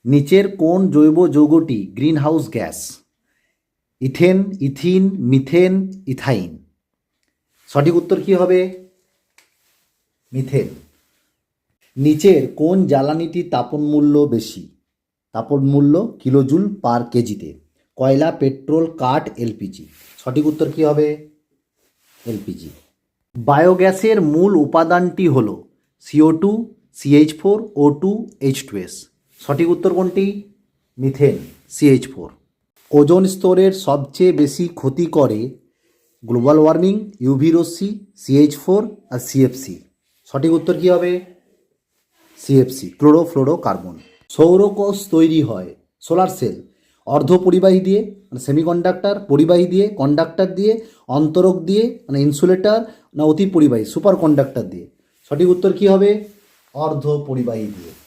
নিচের কোন জৈব যৌগটি greenhouse gas? Ethane, ethene, methane, ethyne. সঠিক উত্তর কী হবে? মিথেন। নিচের কোন জ্বালানিটির তাপন মূল্য বেশি? তাপন মূল্য কিলোজুল পার কেজিতে। কয়লা, পেট্রোল, কাঠ, এলপিজি। সঠিক উত্তর কী হবে? এলপিজি। বায়োগ্যাসের মূল উপাদানটি হল CO2, CH4, O2, H2S। সঠিক উত্তর কোনটি? Methane, CH4। ওজোন স্তরের সবচেয়ে বেশি ক্ষতি করে গ্লোবাল ওয়ার্মিং, ইউভি রশ্মি, CH4 আর CFC। সঠিক উত্তর কী হবে? CFC, chlorofluorocarbon. সৌরকোষ তৈরি হয় সোলার সেল অর্ধ পরিবাহী দিয়ে মানে সেমিকন্ডাক্টর, পরিবাহী দিয়ে, কন্ডাক্টর দিয়ে, অন্তরক দিয়ে মানে ইনসুলেটর, না অতি পরিবাহী সুপার কন্ডাক্টর দিয়ে। সঠিক উত্তর কী হবে? অর্ধ পরিবাহী দিয়ে।